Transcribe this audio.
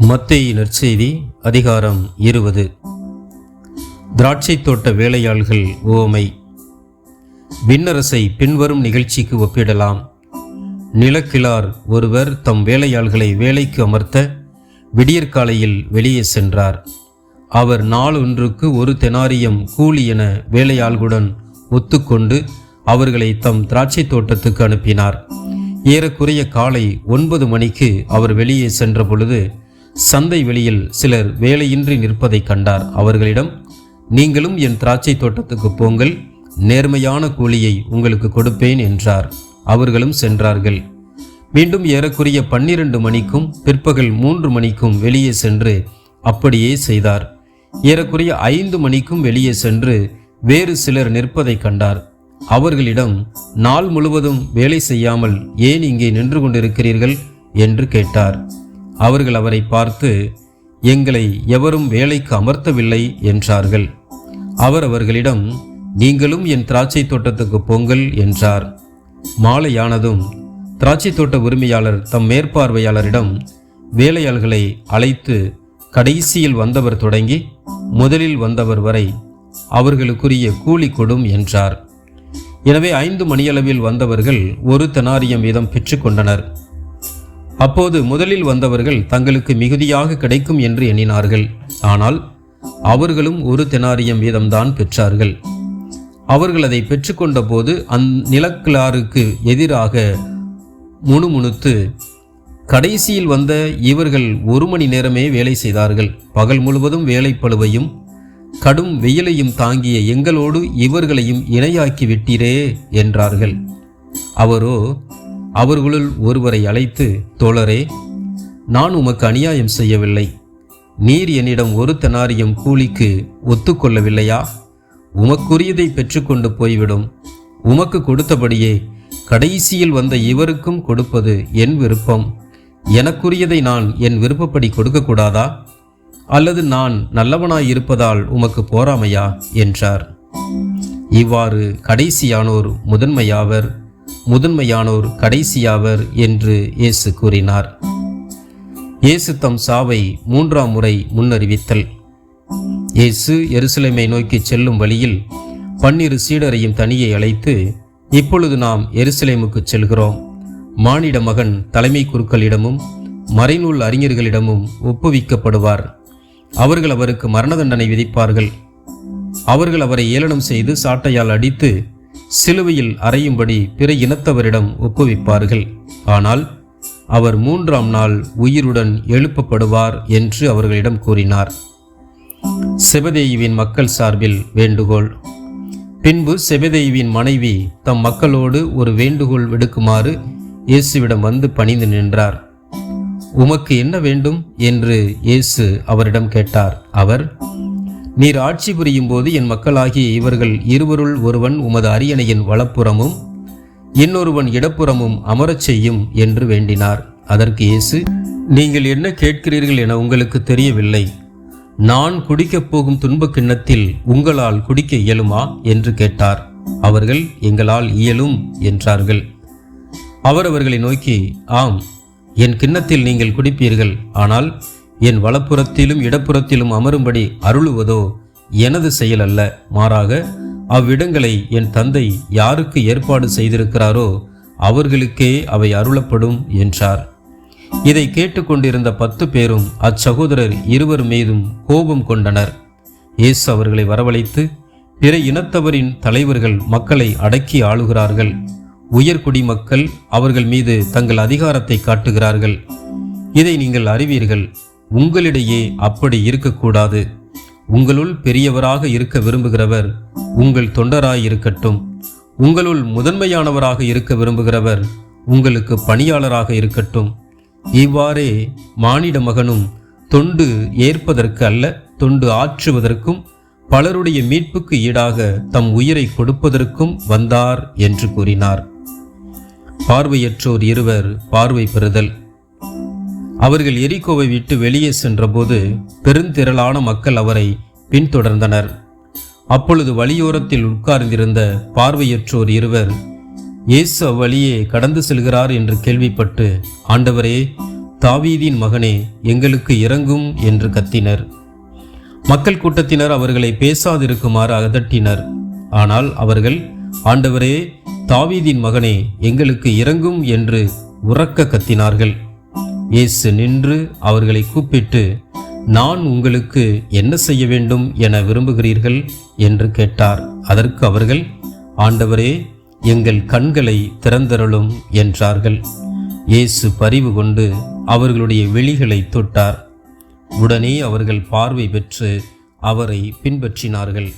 மத்தேயு நற்செய்தி அதிகாரம் 20. திராட்சை தோட்ட வேலையாள்கள் உவமை. விண்ணரசை பின்வரும் நிகழ்ச்சிக்கு ஒப்பிடலாம். நிலக்கிழார் ஒருவர் தம் வேலையாள்களை வேலைக்கு அமர்த்த விடியற்காலையில் வெளியே சென்றார். அவர் நாளொன்றுக்கு 1 தெனாரியம் கூலி என வேலையாள்களுடன் ஒத்துக்கொண்டு அவர்களை தம் திராட்சை தோட்டத்துக்கு அனுப்பினார். ஏறக்குறைய காலை 9 மணிக்கு அவர் வெளியே சென்ற பொழுது சந்தை வெளியில் சிலர் வேலையின்றி நிற்பதை கண்டார். அவர்களிடம், நீங்களும் என் திராட்சை தோட்டத்துக்கு போங்கள், நேர்மையான கூலியை உங்களுக்கு கொடுப்பேன் என்றார். அவர்களும் சென்றார்கள். மீண்டும் ஏறக்குறைய 12 மணிக்கும் பிற்பகல் 3 மணிக்கும் வெளியே சென்று அப்படியே செய்தார். ஏறக்குறைய 5 மணிக்கும் வெளியே சென்று வேறு சிலர் நிற்பதை கண்டார். அவர்களிடம், நாள் முழுவதும் வேலை செய்யாமல் ஏன் இங்கே நின்று கொண்டிருக்கிறீர்கள் என்று கேட்டார். அவர்கள் அவரை பார்த்து, எங்களை எவரும் வேலைக்கு அமர்த்தவில்லை என்றார்கள். அவர் அவர்களிடம், நீங்களும் என் திராட்சை தோட்டத்துக்கு போங்கள் என்றார். மாலையானதும் திராட்சை தோட்ட உரிமையாளர் தம் மேற்பார்வையாளரிடம் வேலையாள்களை அழைத்து கடைசியில் வந்தவர் தொடங்கி முதலில் வந்தவர் வரை அவர்களுக்குரிய கூலி கொடும் என்றார். எனவே 5 மணியளவில் வந்தவர்கள் 1 தெனாரியம் வீதம் பெற்றுக்கொண்டனர். அப்போது முதலில் வந்தவர்கள் தங்களுக்கு மிகுதியாக கிடைக்கும் என்று எண்ணினார்கள். ஆனால் அவர்களும் 1 தெனாரியம் வீதம்தான் பெற்றார்கள். அவர்கள் அதை பெற்றுக்கொண்ட போது அந்நிலக்கிழாருக்கு எதிராக முணுமுணுத்து, கடைசியில் வந்த இவர்கள் 1 மணி நேரமே வேலை செய்தார்கள். பகல் முழுவதும் வேலைப்பளுவையும் கடும் வெயிலையும் தாங்கிய எங்களோடு இவர்களையும் இணையாக்கி விட்டீரே என்றார்கள். அவரோ அவர்களுள் ஒருவரை அழைத்து, தோழரே, நான் உமக்கு அநியாயம் செய்யவில்லை. நீர் என்னிடம் 1 தெனாரியம் கூலிக்கு ஒத்துக்கொள்ளவில்லையா? உமக்குரியதை பெற்றுக்கொண்டு போய்விடும். உமக்கு கொடுத்தபடியே கடைசியில் வந்த இவருக்கும் கொடுப்பது என் விருப்பம். எனக்குரியதை நான் என் விருப்பப்படி கொடுக்கக்கூடாதா? அல்லது நான் நல்லவனாயிருப்பதால் உமக்கு போராமையா என்றார். இவ்வாறு கடைசியானோர் முதன்மையாவர், முதன்மையானோர் கடைசியாவர் என்று இயேசு கூறினார். இயேசு தம் சாவை 3ஆம் முறை முன்னறிவித்தல். இயேசு எருசலேமை நோக்கி செல்லும் வழியில் 12 சீடரையும் தனியே அழைத்து, இப்பொழுது நாம் எருசலேமுக்கு செல்கிறோம். மானிட மகன் தலைமை குருக்களிடமும் மறைநூல் அறிஞர்களிடமும் ஒப்புவிக்கப்படுவார். அவர்கள் அவருக்கு மரண தண்டனை விதிப்பார்கள். அவர்கள் அவரை ஏளனம் செய்து சாட்டையால் அடித்து சிலுவையில் அறையும்படி பிற இனத்தவரிடம் ஒப்புவிப்பார்கள். ஆனால் அவர் 3ஆம் நாள் உயிருடன் எழுப்பப்படுவார் என்று அவர்களிடம் கூறினார். செபதேயுவின் மக்கள் சார்பில் வேண்டுகோள். பின்பு செபதேயுவின் மனைவி தம் மக்களோடு ஒரு வேண்டுகோள் விடுக்குமாறு இயேசுவிடம் வந்து பணிந்து நின்றார். உமக்கு என்ன வேண்டும் என்று இயேசு அவரிடம் கேட்டார். அவர், நீர் ஆட்சி புரியும் போது என் மக்களாகிய இவர்கள் இருவருள் ஒருவன் உமது அரியணையின் வலப்புறமும் இன்னொருவன் இடப்புறமும் அமரச் செய்யும் என்று வேண்டினார். அதற்கு இயேசு, நீங்கள் என்ன கேட்கிறீர்கள் என உங்களுக்கு தெரியவில்லை. நான் குடிக்கப் போகும் துன்பக் கிண்ணத்தில் உங்களால் குடிக்க இயலுமா என்று கேட்டார். அவர்கள், எங்களால் இயலும் என்றார்கள். அவர் அவர்களை நோக்கி, ஆம், என் கிண்ணத்தில் நீங்கள் குடிப்பீர்கள். ஆனால் என் வலப்புறத்திலும் இடப்புறத்திலும் அமரும்படி அருளுவதோ எனது செயல் அல்ல. மாறாக அவ்விடங்களை என் தந்தை யாருக்கு ஏற்பாடு செய்திருக்கிறாரோ அவர்களுக்கே அவை அருளப்படும் என்றார். இதை கேட்டுக்கொண்டிருந்த 10 பேரும் அச்சகோதரர் 2 மீதும் கோபம் கொண்டனர். இயேசு அவர்களை வரவழைத்து, பிற இனத்தவரின் தலைவர்கள் மக்களை அடக்கி ஆளுகிறார்கள். உயர்குடி மக்கள் அவர்கள் மீது தங்கள் அதிகாரத்தை காட்டுகிறார்கள். இதை நீங்கள் அறிவீர்கள். உங்களிடையே அப்படி இருக்கக்கூடாது. உங்களுள் பெரியவராக இருக்க விரும்புகிறவர் உங்கள் தொண்டராயிருக்கட்டும். உங்களுள் முதன்மையானவராக இருக்க விரும்புகிறவர் உங்களுக்கு பணியாளராக இருக்கட்டும். இவ்வாறே மானிட மகனும் தொண்டு ஏற்பதற்கு அல்ல, தொண்டு ஆற்றுவதற்கும் பலருடைய மீட்புக்கு ஈடாக தம் உயிரை கொடுப்பதற்கும் வந்தார் என்று கூறினார். பார்வையற்றோர் 2 பார்வை பெறுதல். அவர்கள் எரிகோவை விட்டு வெளியே சென்றபோது பெருந்திரளான மக்கள் அவரை பின்தொடர்ந்தனர். அப்பொழுது வழியோரத்தில் உட்கார்ந்திருந்த பார்வையற்றோர் 2 இயேசு அவ்வழியே கடந்து செல்கிறார் என்று கேள்விப்பட்டு, ஆண்டவரே, தாவீதின் மகனே, எங்களுக்கு இரங்கும் என்று கத்தினர். மக்கள் கூட்டத்தினர் அவர்களை பேசாதிருக்குமாறு அதட்டினர். ஆனால் அவர்கள், ஆண்டவரே, தாவீதின் மகனே, எங்களுக்கு இரங்கும் என்று உரக்க கத்தினார்கள். இயேசு நின்று அவர்களை கூப்பிட்டு, நான் உங்களுக்கு என்ன செய்ய வேண்டும் என விரும்புகிறீர்கள் என்று கேட்டார். அதற்கு அவர்கள், ஆண்டவரே, எங்கள் கண்களை திறந்தருளும் என்றார்கள். இயேசு பரிவு கொண்டு அவர்களுடைய விழிகளை தொட்டார். உடனே அவர்கள் பார்வை பெற்று அவரை பின்பற்றினார்கள்.